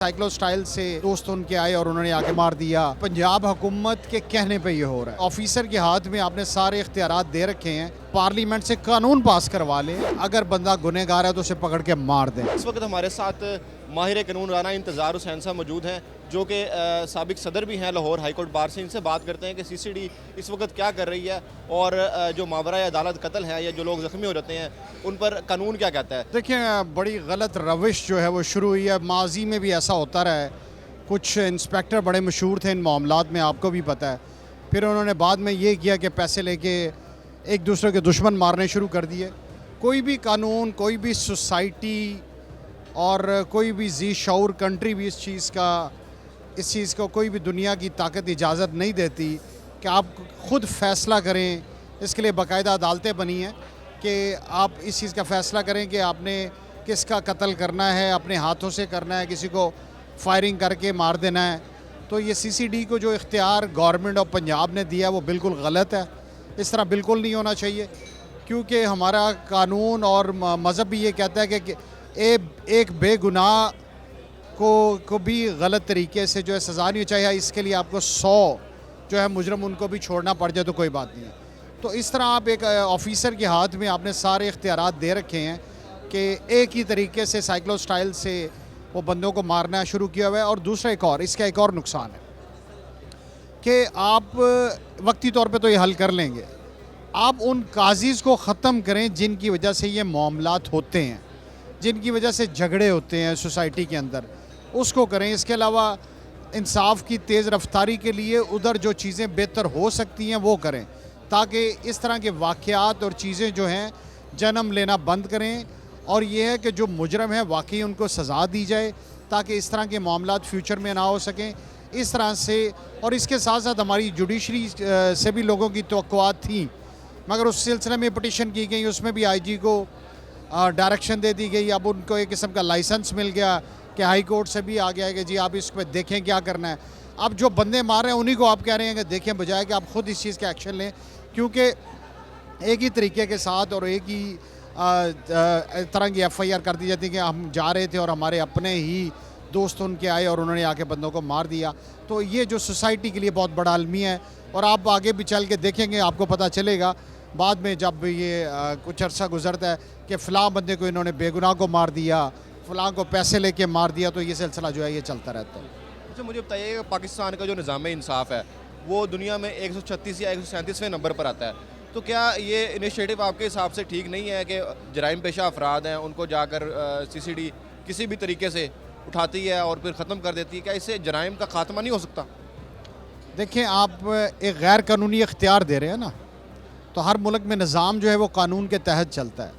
Cyclo style से दोस्त उनके आए और उन्होंने आके मार दिया। पंजाब हुकूमत के कहने पे ये हो रहा है। ऑफिसर के हाथ में आपने सारे इख्तियारात दे रखे हैं, पार्लियामेंट से कानून पास करवा ले, अगर बंदा गुनहगार है तो उसे पकड़ के मार दें। इस वक्त हमारे साथ माहिर कानून राना इंतज़ार हुसैन साहब मौजूद हैं, जो कि साबिक सदर भी हैं लाहौर हाई कोर्ट बार से। इनसे बात करते हैं कि सीसीडी इस वक्त क्या कर रही है और जो मावरा अदालत कत्ल है या जो लोग ज़ख्मी हो जाते हैं उन पर कानून क्या कहता है। देखिए, बड़ी गलत रविश जो है वो शुरू हुई है। माजी में भी ऐसा होता रहा है। कुछ इंस्पेक्टर बड़े मशहूर थे इन मामलात में, आपको भी पता है। फिर उन्होंने बाद में ये किया कि पैसे लेके एक दूसरे के दुश्मन मारने शुरू कर दिए। कोई भी कानून, कोई भी सोसाइटी और कोई भी जी शऊर कंट्री भी इस चीज़ को कोई भी दुनिया की ताकत इजाज़त नहीं देती कि आप ख़ुद फ़ैसला करें। इसके लिए बाकायदा अदालतें बनी हैं कि आप इस चीज़ का फ़ैसला करें कि आपने किसका कत्ल करना है, अपने हाथों से करना है, किसी को फायरिंग करके मार देना है। तो ये सीसीडी को जो इख्तियार गवर्नमेंट ऑफ पंजाब ने दिया वो बिल्कुल गलत है। इस तरह बिल्कुल नहीं होना चाहिए, क्योंकि हमारा कानून और मज़हब भी ये कहता है कि एक बेगुनाह को भी गलत तरीके से जो है सज़ा नहीं चाहिए। इसके लिए आपको 100 जो है मुजरम उनको भी छोड़ना पड़ जाए तो कोई बात नहीं है। तो इस तरह आप एक ऑफिसर के हाथ में आपने सारे इख्तियारात दे रखे हैं कि एक ही तरीके से साइक्लो स्टाइल से वो बंदों को मारना शुरू किया हुआ है। और दूसरा इसका एक और नुकसान है कि आप वक्ती तौर पे तो ये हल कर लेंगे, आप उन काजीज़ को ख़त्म करें जिनकी वजह से ये मामलात होते हैं, जिनकी वजह से झगड़े होते हैं सोसाइटी के अंदर, उसको करें। इसके अलावा इंसाफ की तेज़ रफ्तारी के लिए उधर जो चीज़ें बेहतर हो सकती हैं वो करें, ताकि इस तरह के वाक़यात और चीज़ें जो हैं जन्म लेना बंद करें। और ये है कि जो मुजरम है वाकई उनको सज़ा दी जाए, ताकि इस तरह के मामलात फ्यूचर में ना हो सकें। इस तरह से, और इसके साथ साथ हमारी जुडिशरी से भी लोगों की तवक्कुआत थी, मगर उस सिलसिले में पटिशन की गई, उसमें भी IG को डायरेक्शन दे दी गई। अब उनको एक किस्म का लाइसेंस मिल गया कि हाई कोर्ट से भी आ गया है कि जी आप इस पर देखें क्या करना है। अब जो बंदे मार रहे हैं उन्हीं को आप कह रहे हैं कि देखें, बजाय कि आप ख़ुद इस चीज़ का एक्शन लें, क्योंकि एक ही तरीके के साथ और एक ही तरह की FIR कर दी जाती है कि हम जा रहे थे और हमारे अपने ही दोस्त उनके आए और उन्होंने आके बंदों को मार दिया। तो ये जो सोसाइटी के लिए बहुत बड़ा अलमिया है। और आप आगे भी चल के देखेंगे, आपको पता चलेगा बाद में जब ये कुछ अरसा गुजरता है कि फ़लाँ बंदे को इन्होंने बेगुनाह को मार दिया, फ़लाँ को पैसे लेके मार दिया। तो ये सिलसिला जो है ये चलता रहता है। अच्छा, मुझे बताइए कि पाकिस्तान का जो निज़ाम इंसाफ़ है वो दुनिया में 136 या 137वें नंबर पर आता है। तो क्या ये इनिशिएटिव आपके हिसाब से ठीक नहीं है कि जराइम पेशा अफराद हैं उनको जाकर CCD किसी भी तरीके से उठाती है और फिर ख़त्म कर देती है? क्या इससे जराइम का ख़ात्मा नहीं हो सकता? देखें, आप एक गैर कानूनी इख्तियार दे रहे हैं ना, तो हर मुल्क में निज़ाम जो है वो कानून के तहत चलता है।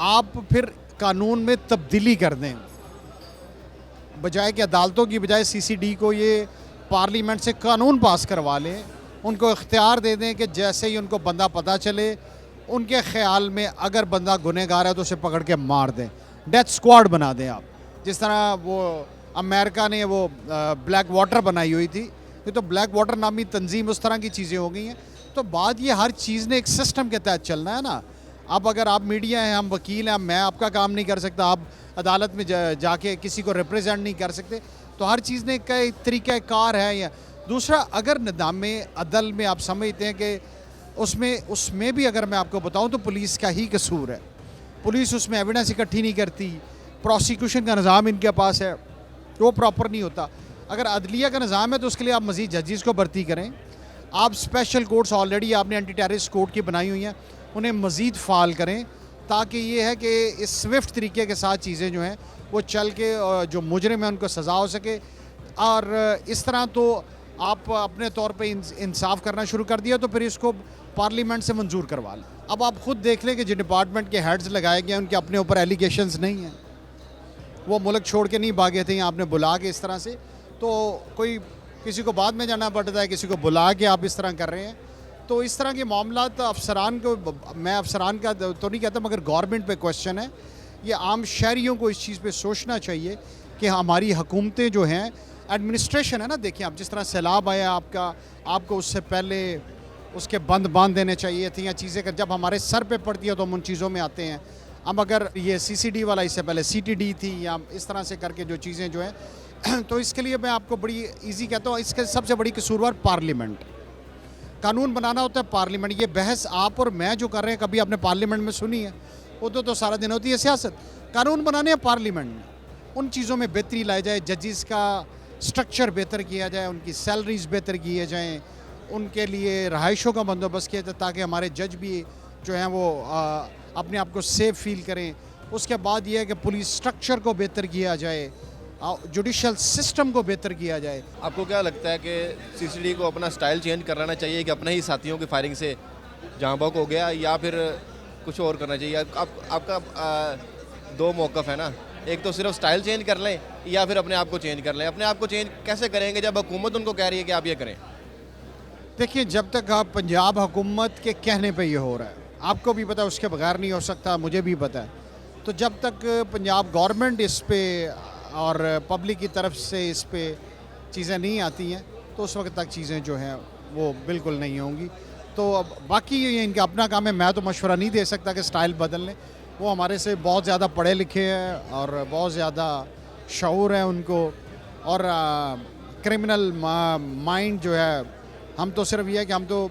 आप फिर कानून में तब्दीली कर दें, बजाय कि अदालतों की बजाय CCD को ये पार्लियामेंट से कानून पास करवा लें, उनको इख्तियार दे दें कि जैसे ही उनको बंदा पता चले, उनके ख़्याल में अगर बंदा गुनहगार है तो उसे पकड़ के मार दें। डेथ स्क्वाड बना दें आप, जिस तरह वो अमेरिका ने वो ब्लैक वाटर बनाई हुई थी। ये तो ब्लैक वाटर नामी तंजीम, उस तरह की चीज़ें हो गई हैं। तो बात ये हर चीज़ ने एक सिस्टम के तहत चलना है ना। अब अगर आप मीडिया हैं, हम वकील हैं, मैं आपका काम नहीं कर सकता, आप अदालत में जाके किसी को रिप्रेजेंट नहीं कर सकते। तो हर चीज़ ने का एक तरीक़ा कार है। या दूसरा, अगर निज़ाम अदल में आप समझते हैं कि उसमें भी अगर मैं आपको बताऊं तो पुलिस का ही कसूर है। पुलिस उसमें एविडेंस इकट्ठी नहीं करती, प्रोसिक्यूशन का निज़ाम इनके पास है वो प्रॉपर नहीं होता। अगर अदलिया का निज़ाम है तो उसके लिए आप मज़ीद जजेस को भर्ती करें। आप स्पेशल कोर्ट्स ऑलरेडी आपने एंटी टेररिस्ट कोर्ट की बनाई हुई हैं, उन्हें मज़ीद फ़ाल करें, ताकि ये है कि इस स्विफ्ट तरीके के साथ चीज़ें जो हैं वो चल के जो मुजरिम है उनको सज़ा हो सके। और इस तरह तो आप अपने तौर पे इंसाफ करना शुरू कर दिया, तो फिर इसको पार्लियामेंट से मंजूर करवा लें। अब आप ख़ुद देख लें कि जो डिपार्टमेंट के हेड्स लगाए गए हैं उनके अपने ऊपर एलिगेशंस नहीं हैं, वो मुल्क छोड़ के नहीं भागे थे, आपने बुला के इस तरह से। तो कोई किसी को बाद में जाना पड़ता है, किसी को बुला के आप इस तरह कर रहे हैं। तो इस तरह के मामलात अफसरान को, मैं अफसरान का तो नहीं कहता, मगर गवर्नमेंट पे क्वेश्चन है। ये आम शहरियों को इस चीज़ पे सोचना चाहिए कि हमारी हुकूमतें जो हैं, एडमिनिस्ट्रेशन है ना, देखिए आप जिस तरह सैलाब आया आपको उससे पहले उसके बंद बांध देने चाहिए थे, या चीज़ें कर जब हमारे सर पे पड़ती है तो हम उन चीज़ों में आते हैं। अब अगर ये CCD वाला इससे पहले CTD थी, या इस तरह से करके जो चीज़ें जो है تو اس کے لیے میں آپ کو بڑی ایزی کہتا ہوں, اس کے سب سے بڑی قصوروار پارلیمنٹ. قانون بنانا ہوتا ہے پارلیمنٹ. یہ بحث آپ اور میں جو کر رہے ہیں کبھی آپ نے پارلیمنٹ میں سنی ہے؟ وہ تو سارا دن ہوتی ہے سیاست. قانون بنانے ہیں پارلیمنٹ میں. ان چیزوں میں بہتری لائی جائے, ججز کا سٹرکچر بہتر کیا جائے, ان کی سیلریز بہتر کیے جائیں, ان کے لیے رہائشوں کا بندوبست کیا جائے تاکہ ہمارے جج بھی جو ہیں وہ اپنے آپ کو سیف فیل کریں. اس کے بعد یہ ہے کہ پولیس سٹرکچر کو بہتر کیا جائے, جوڈیشل سسٹم کو بہتر کیا جائے. آپ کو کیا لگتا ہے کہ سی سی ڈی کو اپنا سٹائل چینج کر لینا چاہیے کہ اپنے ہی ساتھیوں کی فائرنگ سے جہاں بک ہو گیا, یا پھر کچھ اور کرنا چاہیے؟ آپ کا دو موقف ہے نا, ایک تو صرف سٹائل چینج کر لیں یا پھر اپنے آپ کو چینج کر لیں. اپنے آپ کو چینج کیسے کریں گے جب حکومت ان کو کہہ رہی ہے کہ آپ یہ کریں؟ دیکھیے, جب تک آپ پنجاب حکومت کے کہنے پہ یہ ہو رہا ہے, آپ کو بھی پتہ ہے اس کے بغیر نہیں ہو سکتا, مجھے بھی پتہ ہے. تو جب تک پنجاب گورنمنٹ اس پہ اور پبلک کی طرف سے اس پہ چیزیں نہیں آتی ہیں تو اس وقت تک چیزیں جو ہیں وہ بالکل نہیں ہوں گی. تو اب باقی یہ ان کا اپنا کام ہے, میں تو مشورہ نہیں دے سکتا کہ سٹائل بدل لیں. وہ ہمارے سے بہت زیادہ پڑھے لکھے ہیں اور بہت زیادہ شعور ہے ان کو, اور کرمنل مائنڈ جو ہے. ہم تو صرف یہ ہے کہ ہم تو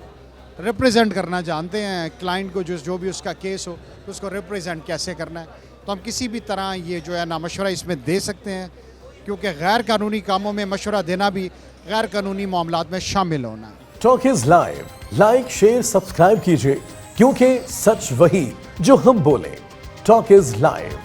ریپریزنٹ کرنا جانتے ہیں کلائنٹ کو, جو بھی اس کا کیس ہو تو اس کو ریپریزنٹ کیسے کرنا ہے. تو ہم کسی بھی طرح یہ جو ہے نا مشورہ اس میں دے سکتے ہیں, کیونکہ غیر قانونی کاموں میں مشورہ دینا بھی غیر قانونی معاملات میں شامل ہونا ہے. Talk is live. Like share subscribe کیجئے, کیونکہ سچ وہی جو ہم بولیں. Talk is live.